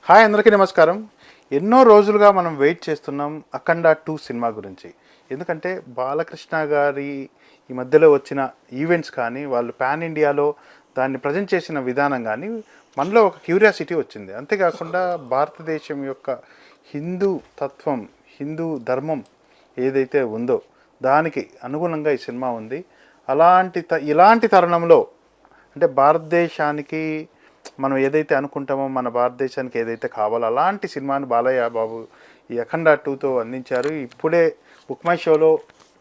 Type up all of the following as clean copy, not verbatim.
Hi అందరికీ నమస్కారం. ఎన్నో రోజులుగా మనం వెయిట్ చేస్తున్నాం అఖండ 2 సినిమా గురించి. ఎందుకంటే బాలకృష్ణ గారి ఈ మధ్యలో వచ్చిన ఈవెంట్స్ కానీ, వాళ్ళు పాన్ ఇండియాలో దాన్ని ప్రజెంట్ చేసిన విధానం కానీ మనలో ఒక క్యూరియాసిటీ వచ్చింది. అంతేకాకుండా భారతదేశం యొక్క హిందూ తత్వం, హిందూ ధర్మం ఏదైతే ఉందో దానికి అనుగుణంగా ఈ సినిమా ఉంది. ఇలాంటి తరుణంలో అంటే భారతదేశానికి మనం ఏదైతే అనుకుంటామో, మన భారతదేశానికి ఏదైతే కావాలో అలాంటి సినిమాని బాలయ్య బాబు ఈ అఖండ 2తో అందించారు. ఇప్పుడే బుక్ మై షోలో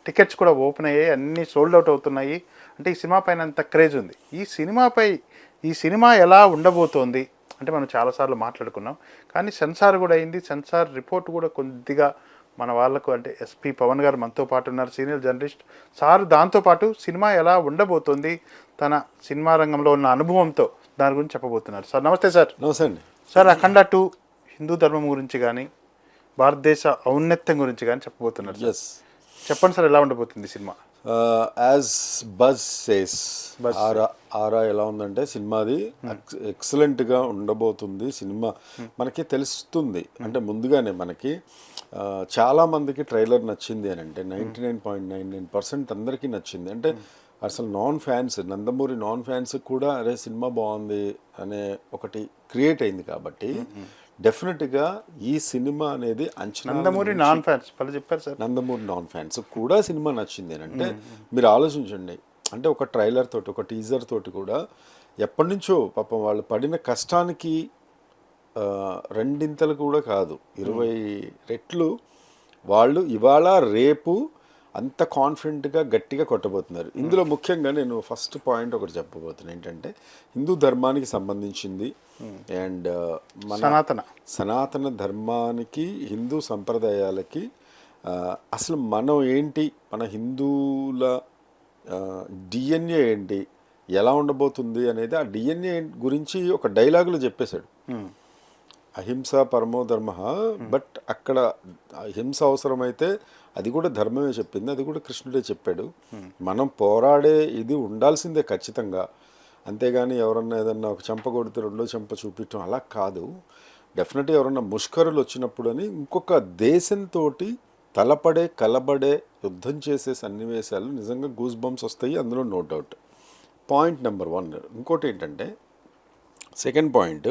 టికెట్స్ కూడా ఓపెన్ అయ్యాయి, అన్నీ సోల్డ్ అవుట్ అవుతున్నాయి. అంటే ఈ సినిమా పైన అంత క్రేజ్ ఉంది. ఈ సినిమా ఎలా ఉండబోతోంది అంటే మనం చాలాసార్లు మాట్లాడుకున్నాం, కానీ సెన్సార్ కూడా అయింది. సెన్సార్ రిపోర్ట్ కూడా కొద్దిగా మన వాళ్ళకు అంటే ఎస్పి పవన్ గారు మనతో పాటు ఉన్నారు, సీనియర్ జర్నలిస్ట్ సార్. దాంతోపాటు సినిమా ఎలా ఉండబోతోంది, తన సినిమా రంగంలో ఉన్న అనుభవంతో దాని గురించి చెప్పబోతున్నారు. సార్ నమస్తే. సార్ నమస్తే అండి. సార్ అఖండ 2 హిందూ ధర్మం గురించి కానీ, భారతదేశ ఔన్నత్యం గురించి కానీ చెప్పబోతున్నారు. చెప్పండి సార్, ఎలా ఉండబోతుంది సినిమా? యాజ్ బజ్ సేస్ ఆరా ఎలా ఉందంటే సినిమాది ఎక్సలెంట్గా ఉండబోతుంది. సినిమా మనకి తెలుస్తుంది, అంటే ముందుగానే మనకి చాలా మందికి ట్రైలర్ నచ్చింది అని అంటే 99.99% అందరికీ నచ్చింది. అంటే అసలు non fans, Nandamuri non fans కూడా అరే సినిమా బాగుంది అనే ఒకటి క్రియేట్ అయింది. కాబట్టి డెఫినెట్గా ఈ సినిమా అనేది నందమూరి నాన్ ఫ్యాన్స్ చెప్పారు సార్, నందమూరి నాన్ ఫ్యాన్స్ కూడా సినిమా నచ్చింది అని అంటే మీరు ఆలోచించండి. అంటే ఒక ట్రైలర్ తోటి, ఒక టీజర్ తోటి కూడా ఎప్పటి నుంచో పాపం వాళ్ళు పడిన కష్టానికి రెండింతలు కూడా కాదు 20 రెట్లు వాళ్ళు ఇవాళ రేపు అంత కాన్ఫిడెంట్గా గట్టిగా కొట్టబోతున్నారు. ఇందులో ముఖ్యంగా నేను ఫస్ట్ పాయింట్ ఒకటి చెప్పబోతున్నాను. ఏంటంటే హిందూ ధర్మానికి సంబంధించింది అండ్ మన సనాతన ధర్మానికి, హిందూ సంప్రదాయాలకి అసలు మనం ఏంటి, మన హిందువుల డిఎన్ఏ ఏంటి, ఎలా ఉండబోతుంది అనేది ఆ డిఎన్ఏ గురించి ఒక డైలాగులో చెప్పేశాడు. అహింస పరమో ధర్మ, బట్ అక్కడ హింస అవసరమైతే అది కూడా ధర్మమే చెప్పింది, అది కూడా కృష్ణుడే చెప్పాడు. మనం పోరాడే ఇది ఉండాల్సిందే ఖచ్చితంగా. అంతేగాని ఎవరన్నా ఏదన్నా ఒక చెంప కొడితే రెండో చెంప చూపించడం అలా కాదు. డెఫినెట్గా ఎవరన్నా ముష్కరులు వచ్చినప్పుడు అని ఇంకొక దేశంతో తలపడే కలబడే యుద్ధం చేసే సన్నివేశాలు నిజంగా గూస్ బంప్స్ వస్తాయి, అందులో నో డౌట్. Point number 1. ఇంకోటి ఏంటంటే సెకండ్ పాయింట్,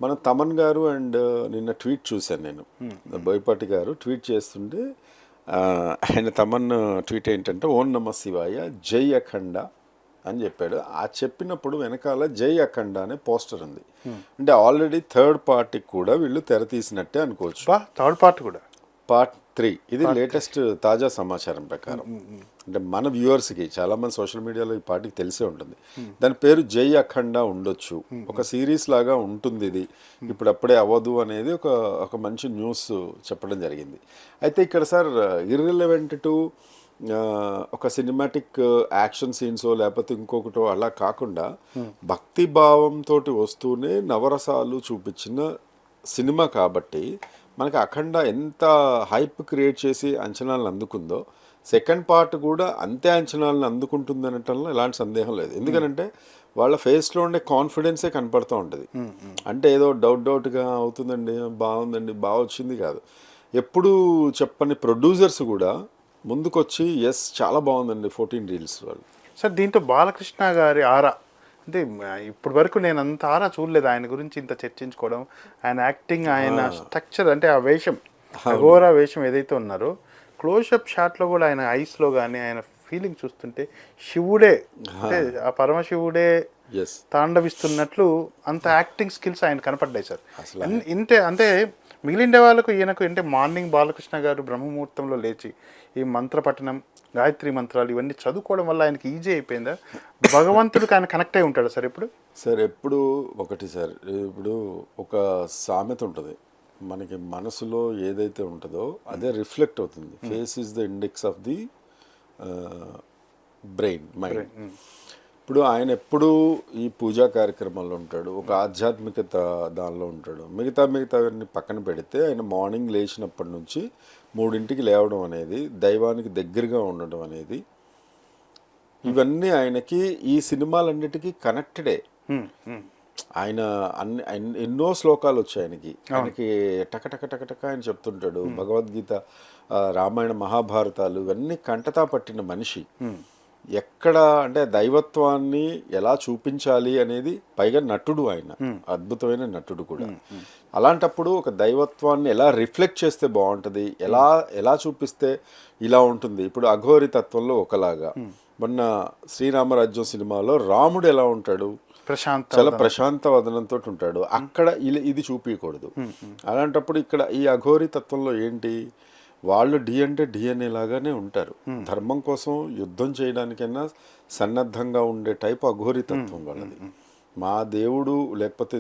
మన తమన్ గారు అండ్ నిన్న ట్వీట్ చూశాను నేను, బోయపాటి గారు ట్వీట్ చేస్తుంటే ఆయన తమన్ ట్వీట్ ఏంటంటే ఓం నమ శివాయ జై అఖండ అని చెప్పాడు. ఆ చెప్పినప్పుడు వెనకాల జై అఖండ అనే పోస్టర్ ఉంది. అంటే ఆల్రెడీ థర్డ్ పార్టీకి కూడా వీళ్ళు తెర తీసినట్టే అనుకోవచ్చు. థర్డ్ పార్ట్ కూడా పార్ట్ 3 ఇది లేటెస్ట్ తాజా సమాచారం ప్రకారం. అంటే మన వ్యూవర్స్కి చాలామంది సోషల్ మీడియాలో ఈ పార్టీకి తెలిసే ఉంటుంది. దాని పేరు జై అఖండ ఉండొచ్చు, ఒక సిరీస్ లాగా ఉంటుంది. ఇది ఇప్పుడప్పుడే అవ్వదు అనేది ఒక మంచి న్యూస్ చెప్పడం జరిగింది. అయితే ఇక్కడ సార్ ఇర్రిలవెంట్ టు ఒక సినిమాటిక్ యాక్షన్ సీన్సో లేకపోతే ఇంకొకటో అలా కాకుండా భక్తి భావంతో వస్తూనే నవరసాలు చూపించిన సినిమా కాబట్టి మనకి అఖండ ఎంత హైప్ క్రియేట్ చేసి అంచనాలను అందుకుందో సెకండ్ పార్ట్ కూడా అంతే అంచనాలను అందుకుంటుంది అనటంలో ఎలాంటి సందేహం లేదు. ఎందుకనంటే వాళ్ళ ఫేస్లో ఉండే కాన్ఫిడెన్సే కనపడుతూ ఉంటుంది. అంటే ఏదో డౌట్గా అవుతుందండి, బాగుందండి, బాగా వచ్చింది కాదు. ఎప్పుడు చెప్పని ప్రొడ్యూసర్స్ కూడా ముందుకొచ్చి ఎస్ చాలా బాగుందండి 14 రీల్స్ వాళ్ళు. సార్ దీంతో బాలకృష్ణ గారి ఆరా అంటే ఇప్పటి వరకు నేను అంత ఆరా చూడలేదు ఆయన గురించి ఇంత చర్చించుకోవడం. ఆయన యాక్టింగ్, ఆయన స్ట్రక్చర్, అంటే ఆ వేషం, అఘోరా వేషం ఏదైతే ఉన్నారో క్లోజ్అప్ షాట్లో కూడా ఆయన ఐస్లో కానీ ఆయన ఫీలింగ్ చూస్తుంటే శివుడే, అంటే ఆ పరమశివుడే తాండవిస్తున్నట్లు అంత యాక్టింగ్ స్కిల్స్ ఆయన కనపడ్డాయి సార్. అంటే మిగిలిండే వాళ్ళకు ఈయనకు అంటే మార్నింగ్ బాలకృష్ణ గారు బ్రహ్మముహూర్తంలో లేచి ఈ మంత్రపఠనం, గాయత్రి మంత్రాలు ఇవన్నీ చదువుకోవడం వల్ల ఆయనకి ఈజీ అయిపోయిందా? భగవంతుడికి ఆయన కనెక్ట్ అయి ఉంటాడు సార్ ఎప్పుడు? సార్ ఎప్పుడు ఒకటి సార్, ఇప్పుడు ఒక సామెత ఉంటుంది, మనకి మనసులో ఏదైతే ఉంటుందో అదే రిఫ్లెక్ట్ అవుతుంది. Face is the index of the brain, mind. ఇప్పుడు ఆయన ఎప్పుడూ ఈ పూజా కార్యక్రమాల్లో ఉంటాడు, ఒక ఆధ్యాత్మికత దానిలో ఉంటాడు. మిగతావన్నీ పక్కన పెడితే ఆయన మార్నింగ్ లేచినప్పటి నుంచి 3ంటికి లేవడం అనేది, దైవానికి దగ్గరగా ఉండడం అనేది, ఇవన్నీ ఆయనకి ఈ సినిమాలన్నిటికీ కనెక్టెడే. ఆయన ఎన్నో శ్లోకాలు వచ్చాయి ఆయనకి టక టక టక టక ఆయన చెప్తుంటాడు. భగవద్గీత, రామాయణ, మహాభారతాలు ఇవన్నీ కంటతా పట్టిన మనిషి. ఎక్కడ అంటే దైవత్వాన్ని ఎలా చూపించాలి అనేది, పైగా నటుడు ఆయన, అద్భుతమైన నటుడు కూడా. అలాంటప్పుడు ఒక దైవత్వాన్ని ఎలా రిఫ్లెక్ట్ చేస్తే బాగుంటుంది, ఎలా చూపిస్తే ఇలా ఉంటుంది. ఇప్పుడు అఘోరి తత్వంలో ఒకలాగా, మొన్న శ్రీరామరాజ్యం సినిమాలో రాముడు ఎలా ఉంటాడు, చాలా ప్రశాంత వదనంతో ఉంటాడు. అక్కడ ఇది చూపించకూడదు. అలాంటప్పుడు ఇక్కడ ఈ అఘోరి తత్వంలో ఏంటి, వాళ్ళు డి అంటే డిఎన్ఏ లాగానే ఉంటారు. ధర్మం కోసం యుద్ధం చేయడానికైనా సన్నద్ధంగా ఉండే టైపు అఘోరి తత్వం వాళ్ళది. మా దేవుడు లేకపోతే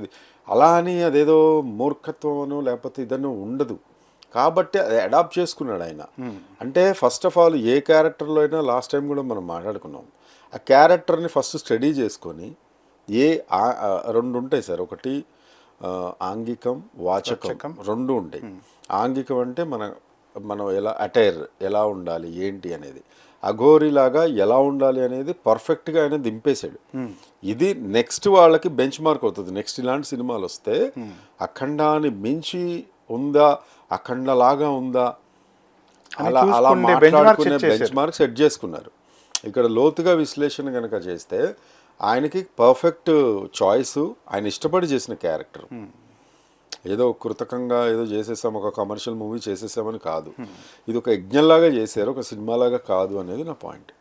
అలా అని అదేదో మూర్ఖత్వమనో లేకపోతే ఇదనో ఉండదు. కాబట్టి అది అడాప్ట్ చేసుకున్నాడు ఆయన. అంటే ఫస్ట్ ఆఫ్ ఆల్ ఏ క్యారెక్టర్లో అయినా, లాస్ట్ టైం కూడా మనం మాట్లాడుకున్నాం, ఆ క్యారెక్టర్ని ఫస్ట్ స్టడీ చేసుకొని రెండు ఉంటాయి సార్. ఒకటి ఆంగికం, వాచకం, రెండు ఉంటాయి. ఆంగికం అంటే మనం ఎలా అటైర్ ఎలా ఉండాలి ఏంటి అనేది, అఘోరిలాగా ఎలా ఉండాలి అనేది పర్ఫెక్ట్గా ఆయన దింపేశాడు. ఇది నెక్స్ట్ వాళ్ళకి బెంచ్ మార్క్ అవుతుంది. నెక్స్ట్ ఇలాంటి సినిమాలు వస్తే అఖండాన్ని మించి ఉందా, అఖండలాగా ఉందా, అలా మాట్లాడుకునే బెంచ్ మార్క్ సెట్ చేసుకున్నారు. ఇక్కడ లోతుగా విశ్లేషణ కనుక చేస్తే ఆయనకి పర్ఫెక్ట్ చాయిస్, ఆయన ఇష్టపడి చేసిన క్యారెక్టర్. ఏదో కృతకంగా ఏదో చేసేసాం, ఒక కమర్షియల్ మూవీ చేసేసామని కాదు. ఇది ఒక యజ్ఞంలాగా చేశారు, ఒక సినిమాలాగా కాదు అనేది నా పాయింట్.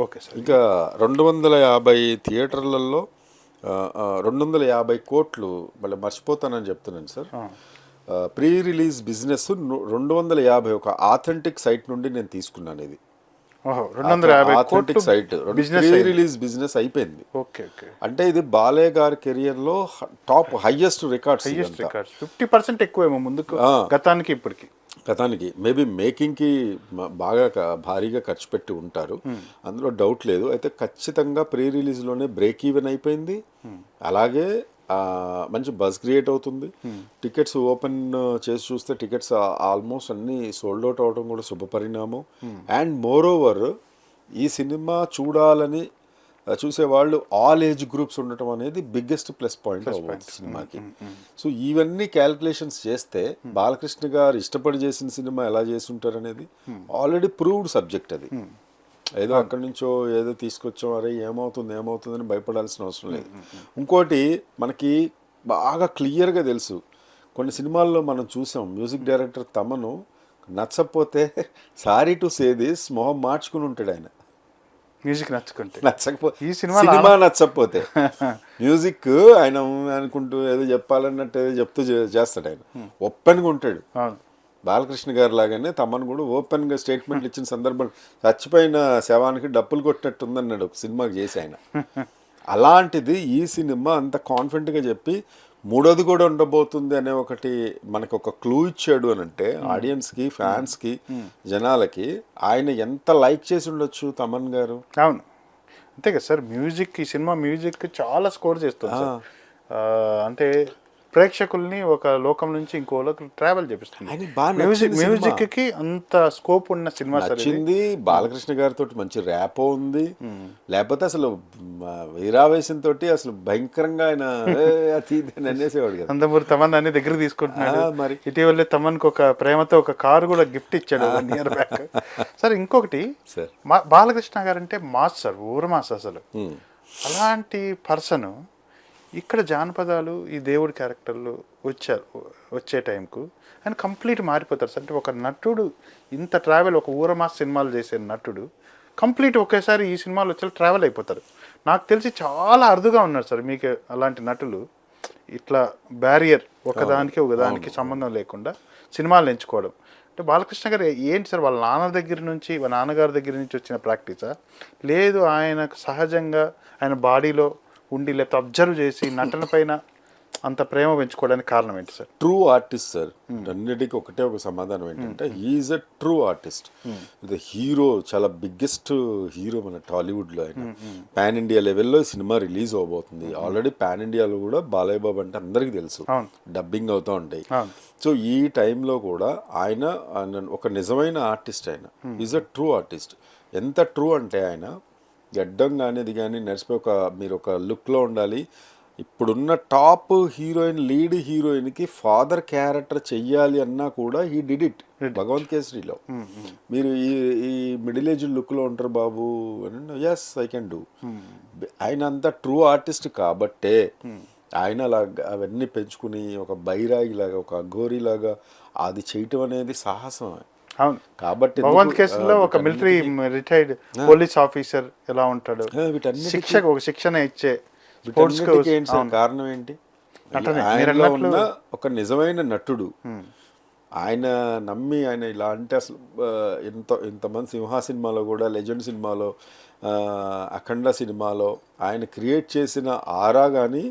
Okay sir. ఇంకా 250 థియేటర్లలో 250 కోట్లు మళ్ళీ మర్చిపోతానని చెప్తున్నాను సార్. ప్రీ రిలీజ్ బిజినెస్ 250 ఒక ఆథెంటిక్ సైట్ నుండి నేను తీసుకున్నాను. ఇది 250 సైట్ ప్రీ రిలీజ్ బిజినెస్ అయిపోయింది. అంటే ఇది బాలే గారి కెరియర్ లో టాప్ హైయెస్ట్ రికార్డ్స్. 50% ఎక్కువేమో ముందుకు గతానికి మేబీ మేకింగ్ కి బాగా భారీగా ఖర్చు పెట్టి ఉంటారు, అందులో డౌట్ లేదు. అయితే ఖచ్చితంగా ప్రీ రిలీజ్ లోనే బ్రేక్ ఈవెన్ అయిపోయింది. అలాగే మంచి బజ్ క్రియేట్ అవుతుంది. టికెట్స్ ఓపెన్ చేసి చూస్తే టికెట్స్ ఆల్మోస్ట్ అన్నీ సోల్డ్ అవుట్ అవడం కూడా శుభపరిణామం. అండ్ మోర్ ఓవర్ ఈ సినిమా చూడాలని చూసేవాళ్ళు ఆల్ ఏజ్ గ్రూప్స్ ఉండటం అనేది బిగ్గెస్ట్ ప్లస్ పాయింట్ అవుతుంది సినిమాకి. సో ఇవన్నీ క్యాల్కులేషన్స్ చేస్తే బాలకృష్ణ గారు ఇష్టపడి చేసిన సినిమా ఎలా చేసి ఉంటారు అనేది ఆల్రెడీ ప్రూవ్డ్ సబ్జెక్ట్. అది ఏదో అక్కడి నుంచో ఏదో తీసుకొచ్చాం, అరే ఏమవుతుందని భయపడాల్సిన అవసరం లేదు. ఇంకోటి మనకి బాగా క్లియర్గా తెలుసు, కొన్ని సినిమాల్లో మనం చూసాం, మ్యూజిక్ డైరెక్టర్ తమను నచ్చకపోతే సారీ టు సే దిస్ మొహం మార్చుకుని ఉంటాడు ఆయన. మ్యూజిక్ నచ్చకపోతే ఈ సినిమా నచ్చకపోతే మ్యూజిక్ ఆయన అనుకుంటూ ఏదో చెప్పాలన్నట్టు ఏదో చెప్తూ చేస్తాడు. ఆయన ఓపెన్గా ఉంటాడు. బాలకృష్ణ గారు లాగానే తమను కూడా ఓపెన్గా స్టేట్మెంట్లు ఇచ్చిన సందర్భం, చచ్చిపోయిన శవానికి డప్పులు కొట్టినట్టుందన్నాడు ఒక సినిమాకి చేసి ఆయన. అలాంటిది ఈ సినిమా అంత కాన్ఫిడెంట్గా చెప్పి మూడోది కూడా ఉండబోతుంది అనే ఒకటి మనకు ఒక క్లూ ఇచ్చాడు అని అంటే ఆడియన్స్కి, ఫ్యాన్స్కి, జనాలకి ఆయన ఎంత లైక్ చేసి ఉండొచ్చు తమన్ గారు. అవును, అంతే కదా సార్. ఈ సినిమా మ్యూజిక్ చాలా స్కోర్ చేస్తుంది సార్. అంటే ప్రేక్షకుల్ని ఒక లోకం నుంచి ఇంకో లోకం ట్రావెల్ చేపిస్తుంది. మ్యూజిక్ కి అంత స్కోప్ ఉన్న సినిమా నచ్చింది. బాలకృష్ణ గారితో మంచి ర్యాపో ఉంది. లేకపోతే అసలు వీరావేశం తోటి అసలు భయంకరంగా ఆయన అనేసేవాడు కదా. నందమూరి తమన్ అన్ని దగ్గర తీసుకుంటున్నాడు. మరి ఇటీవలే తమన్కి ఒక ప్రేమతో ఒక కారు కూడా గిఫ్ట్ ఇచ్చాడు 1 year బ్యాక్. సార్ ఇంకొకటి, బాలకృష్ణ గారు అంటే మాస్ సార్, ఊరమాస్ అసలు. అలాంటి పర్సన్ ఇక్కడ జానపదాలు, ఈ దేవుడి క్యారెక్టర్లు వచ్చే టైంకు ఆయన కంప్లీట్ మారిపోతారు సార్. అంటే ఒక నటుడు ఇంత ట్రావెల్, ఒక ఊరమాస్ సినిమాలు చేసే నటుడు కంప్లీట్ ఒకేసారి ఈ సినిమాలు వచ్చి ట్రావెల్ అయిపోతారు. నాకు తెలిసి చాలా అరుదుగా ఉన్నారు సార్ మీకు అలాంటి నటులు. ఇట్లా బ్యారియర్ ఒకదానికి సంబంధం లేకుండా సినిమాలు ఎంచుకోవడం. అంటే బాలకృష్ణ గారు ఏంటి సార్, వాళ్ళ నాన్నగారి దగ్గర నుంచి వచ్చిన ప్రాక్టీసా, లేదు ఆయనకు సహజంగా ఆయన బాడీలో ఉండి లేకపోతే అబ్జర్వ్ చేసి నటన పైన అంత ప్రేమ పెంచుకోవడానికి కారణం ఏంటి సార్? True artist sir. అన్నిటికీ ఒకటే ఒక సమాధానం ఏంటంటే హీఈస్ అ ట్రూ ఆర్టిస్ట్. ఇది హీరో, చాలా బిగ్గెస్ట్ హీరో మన టాలీవుడ్లో. ఆయన పాన్ ఇండియా లెవెల్లో సినిమా రిలీజ్ అవబోతుంది. ఆల్రెడీ పాన్ ఇండియాలో కూడా బాలయ్య బాబు అంటే అందరికీ తెలుసు, డబ్బింగ్ అవుతూ ఉంటాయి. సో ఈ టైంలో కూడా ఆయన ఒక నిజమైన ఆర్టిస్ట్. ఆయన ఈజ్ అ ట్రూ ఆర్టిస్ట్. ఎంత ట్రూ అంటే ఆయన గడ్డం కానీ ఇది కానీ నడిచిపోయి మీరు ఒక లుక్లో ఉండాలి, ఇప్పుడున్న టాప్ హీరోయిన్, లీడ్ హీరోయిన్కి ఫాదర్ క్యారెక్టర్ చెయ్యాలి అన్నా కూడా హీ డిడ్ ఇట్ భగవంత్ కేసరిలో. మీరు ఈ ఈ మిడిల్ ఏజ్ లుక్లో ఉంటారు బాబు అని, ఎస్ ఐ కెన్ డూ. ఆయన అంత ట్రూ ఆర్టిస్ట్ కాబట్టే ఆయన అలా అవన్నీ పెంచుకుని ఒక బైరాగి లాగా, ఒక అఘోరీ లాగా అది చేయటం అనేది సాహసం. అవును, కాబట్టి భగవంత్ కేసులో ఒక మిలిటరీ రిటైర్డ్ పోలీస్ ఆఫీసర్ ఎలా ఉంటాడు, ఒక శిక్షణ ఇచ్చే కారణం ఏంటి? ఆయనలో ఉన్న ఒక నిజమైన నటుడు. ఆయన నమ్మి ఆయన ఇలా అంటే అసలు ఇంతమంది సింహా సినిమాలో కూడా, లెజెండ్ సినిమాలో, అఖండ సినిమాలో ఆయన క్రియేట్ చేసిన ఆరా కానీ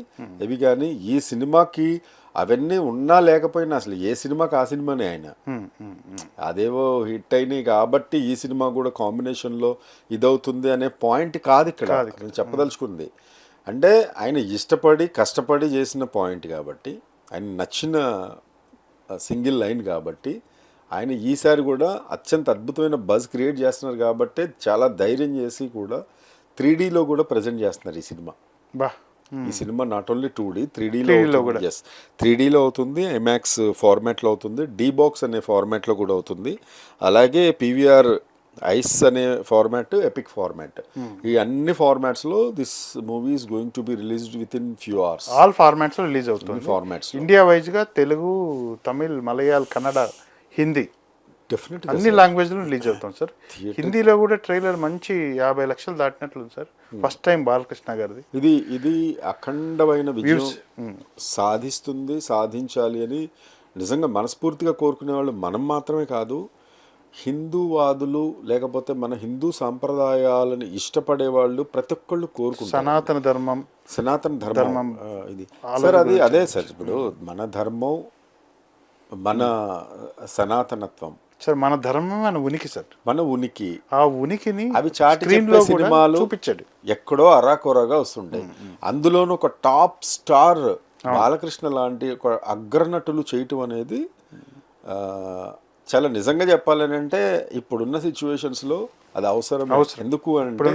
ఇవి కానీ ఈ సినిమాకి అవన్నీ ఉన్నా లేకపోయినా అసలు ఏ సినిమాకి ఆ సినిమానే. ఆయన అదేవో హిట్ అయినాయి కాబట్టి ఈ సినిమా కూడా కాంబినేషన్లో ఇదవుతుంది అనే పాయింట్ కాదు ఇక్కడ నేను చెప్పదలుచుకుంది. అంటే ఆయన ఇష్టపడి కష్టపడి చేసిన పాయింట్ కాబట్టి, ఆయన నచ్చిన సింగిల్ లైన్ కాబట్టి, ఆయన ఈసారి కూడా అత్యంత అద్భుతమైన బజ్ క్రియేట్ చేస్తున్నారు కాబట్టి చాలా ధైర్యం చేసి కూడా 3Dలో కూడా ప్రజెంట్ చేస్తున్నారు ఈ సినిమా. ఈ సినిమా నాట్ ఓన్లీ 2D 3Dలో కూడా, ఎస్ 3Dలో అవుతుంది, ఐమాక్స్ ఫార్మాట్లో అవుతుంది, డీబాక్స్ అనే ఫార్మాట్లో కూడా అవుతుంది, అలాగే పీవీఆర్ ఐస్ అనే ఫార్మాట్, ఎపిక్ ఫార్మాట్, ఈ అన్ని ఫార్మాట్స్లో this movie is going to be released with in few hours. All ఫార్మాట్స్లో రిలీజ్ అవుతుంది. ఫార్మాట్స్ ఇండియా వైజ్గా తెలుగు, తమిళ్, మలయాళం, కన్నడ, హిందీ డెఫినెట్గా అన్ని లాంగ్వేజ్లో రిలీజ్ అవుతాం సార్. హిందీలో కూడా ట్రైలర్ మంచి 50 లక్షలు దాటినట్లుంది సార్. ఫస్ట్ టైం బాలకృష్ణ గారిది. ఇది అఖండమైన విజయం సాధిస్తుంది, సాధించాలి అని నిజంగా మనస్ఫూర్తిగా కోరుకునే వాళ్ళు మనం మాత్రమే కాదు, హిందూవాదులు లేకపోతే మన హిందూ సాంప్రదాయాలను ఇష్టపడే వాళ్ళు ప్రతి ఒక్కళ్ళు కోరుకుంటారు. సనాతన ధర్మం ఇది సార్, అదే సార్. ఇప్పుడు మన ధర్మం, మన సనాతనత్వం సార్, మన ధర్మం, మన ఉనికి సార్, మన ఉనికి, ఆ ఉనికిని అవి చాటి చెప్పే సినిమాలు చూపించాడు. ఎక్కడో అరాకొరగా వస్తుంటాయి. అందులోనూ ఒక టాప్ స్టార్ బాలకృష్ణ లాంటి ఒక అగ్రనటులు చేయటం అనేది చాలా నిజంగా చెప్పాలని అంటే ఇప్పుడున్న సిచ్యువేషన్స్లో అది అవసరం. ఎందుకు అంటే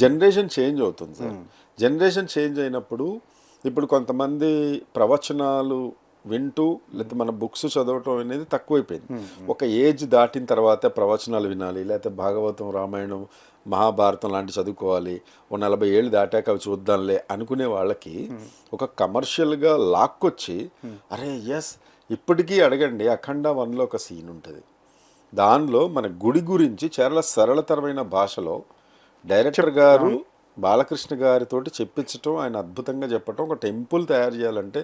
జనరేషన్ చేంజ్ అవుతుంది సార్. జనరేషన్ చేంజ్ అయినప్పుడు ఇప్పుడు కొంతమంది ప్రవచనాలు వింటూ లేకపోతే మన బుక్స్ చదవటం అనేది తక్కువైపోయింది. ఒక ఏజ్ దాటిన తర్వాత ప్రవచనాలు వినాలి, లేకపోతే భాగవతం, రామాయణం, మహాభారతం లాంటి చదువుకోవాలి, ఓ 40 ఏళ్ళు దాటాక అవి చూద్దాంలే అనుకునే వాళ్ళకి ఒక కమర్షియల్గా లాక్కొచ్చి, అరే ఎస్ ఇప్పటికీ అడగండి, అఖండ 1లో ఒక సీన్ ఉంటుంది, దానిలో మన గుడి గురించి చాలా సరళతరమైన భాషలో డైరెక్టర్ గారు బాలకృష్ణ గారితోటి చెప్పించటం, ఆయన అద్భుతంగా చెప్పటం. ఒక టెంపుల్ తయారు చేయాలంటే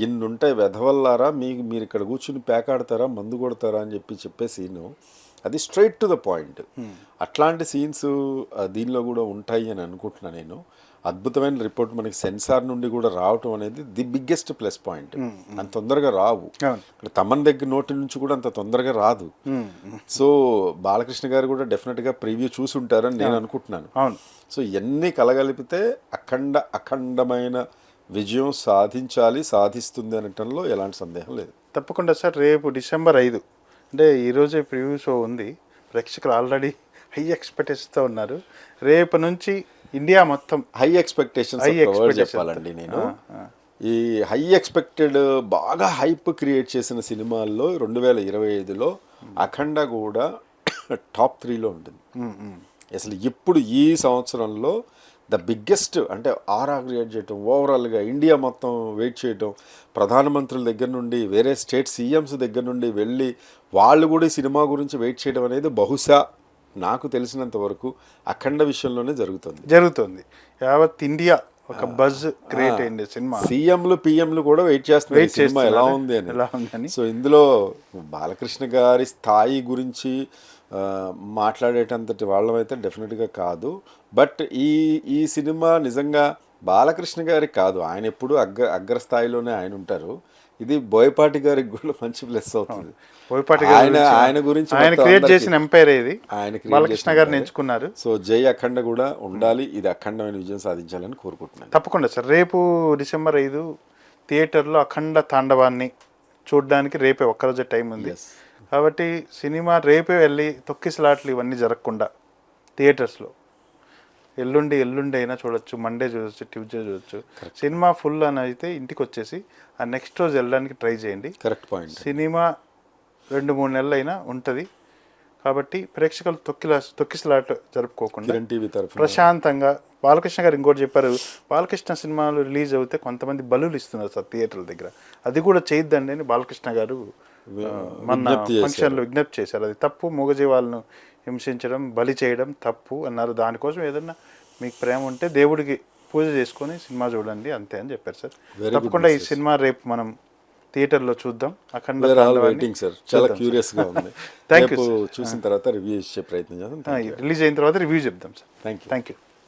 ఇన్నుంటాయి వెధవల్లారా, మీరు ఇక్కడ కూర్చుని పేకాడతారా, మందు కొడతారా అని చెప్పే సీను, అది స్ట్రైట్ టు ద పాయింట్. అట్లాంటి సీన్స్ దీనిలో కూడా ఉంటాయి అని అనుకుంటున్నా నేను. అద్భుతమైన రిపోర్ట్ మనకి సెన్సార్ నుండి కూడా రావటం అనేది ది బిగ్గెస్ట్ ప్లస్ పాయింట్. అంత తొందరగా రావు, ఇక్కడ తమన్ దగ్గర నోటి నుంచి కూడా అంత తొందరగా రాదు. సో బాలకృష్ణ గారు కూడా డెఫినెట్గా ప్రివ్యూ చూసి ఉంటారని నేను అనుకుంటున్నాను. సో ఇవన్నీ కలగలిపితే అఖండమైన విజయం సాధించాలి, సాధిస్తుంది అనటంలో ఎలాంటి సందేహం లేదు. తప్పకుండా సార్. రేపు డిసెంబర్ 5 అంటే ఈరోజే ప్రివ్యూ షో ఉంది. ప్రేక్షకులు ఆల్రెడీ హై ఎక్స్పెక్టేషన్స్తో ఉన్నారు. రేపు నుంచి ఇండియా మొత్తం హై ఎక్స్పెక్టేషన్స్ చెప్పాలండి నేను. ఈ హై ఎక్స్పెక్టెడ్ బాగా హైప్ క్రియేట్ చేసిన సినిమాల్లో 2025లో అఖండ కూడా టాప్ 3లో ఉంటుంది. అసలు ఇప్పుడు ఈ సంవత్సరంలో ద బిగ్గెస్ట్ అంటే ఆరా క్రియేట్ చేయటం, ఓవరాల్గా ఇండియా మొత్తం వెయిట్ చేయటం, ప్రధానమంత్రుల దగ్గర నుండి వేరే స్టేట్ సీఎంస్ దగ్గర నుండి వెళ్ళి వాళ్ళు కూడా ఈ సినిమా గురించి వెయిట్ చేయడం అనేది బహుశా నాకు తెలిసినంత వరకు అఖండ విషయంలోనే జరుగుతుంది. యావత్ ఇండియా ఒక బజ్ క్రియేట్ అయింది సినిమా. సీఎంలు పిఎంలు కూడా వెయిట్ చేస్తున్నారు సినిమా ఎలా ఉంది అని. సో ఇందులో బాలకృష్ణ గారి స్థాయి గురించి మాట్లాడేటంతటి వాళ్ళమైతే డెఫినెట్గా కాదు. బట్ ఈ సినిమా నిజంగా బాలకృష్ణ గారికి కాదు, ఆయన ఎప్పుడు అగ్రస్థాయిలోనే ఆయన ఉంటారు. ఇది బోయపాటి గారికి కూడా మంచి ప్లస్ అవుతుంది. ఆయన గురించి ఆయన క్రియేట్ చేసిన ఎంపైర్ ఇది, ఆయన బాలకృష్ణ గారిని ఎంచుకున్నారు. సో జై అఖండ కూడా ఉండాలి, ఇది అఖండమైన విజయం సాధించాలని కోరుకుంటున్నాను. తప్పకుండా సార్. రేపు డిసెంబర్ 5 థియేటర్లో అఖండ తాండవాన్ని చూడడానికి రేపే ఒక్కరోజే టైం ఉంది. కాబట్టి సినిమా రేపే వెళ్ళి తొక్కిసలాట్లు ఇవన్నీ జరగకుండా థియేటర్స్లో ఎల్లుండి అయినా చూడొచ్చు, మండే చూడొచ్చు, ట్యూస్డే చూడొచ్చు. సినిమా ఫుల్ అని అయితే ఇంటికి వచ్చేసి ఆ నెక్స్ట్ రోజు వెళ్ళడానికి ట్రై చేయండి. Correct point. సినిమా 2-3 నెలలు అయినా ఉంటుంది కాబట్టి ప్రేక్షకులు తొక్కిసలాట జరుపుకోకుండా కిరణ్ టీవీ తరఫున ప్రశాంతంగా. బాలకృష్ణ గారు ఇంకోటి చెప్పారు, బాలకృష్ణ సినిమాలు రిలీజ్ అవుతే కొంతమంది బలులు ఇస్తున్నారు సార్ థియేటర్ల దగ్గర, అది కూడా చేయొద్దండి అని బాలకృష్ణ గారు మన ఫంక్షన్లో విజ్ఞప్తి చేశారు. అది తప్పు, మూగజీవాలను హింసించడం, బలి చేయడం తప్పు అన్నారు. దానికోసం ఏదన్నా మీకు ప్రేమ ఉంటే దేవుడికి పూజ చేసుకొని సినిమా చూడండి అంతే అని చెప్పారు సార్. తప్పకుండా ఈ సినిమా రేపు మనం థియేటర్లో చూద్దాం. అఖండ వెయిటింగ్ సార్, చాలా క్యూరియస్ గా ఉంది. Thank you. చూసిన తర్వాత రివ్యూ ఇచ్చే ప్రయత్నం చేద్దాం. రిలీజ్ అయిన తర్వాత రివ్యూ చెప్దాం sir. Thank you. Thank you.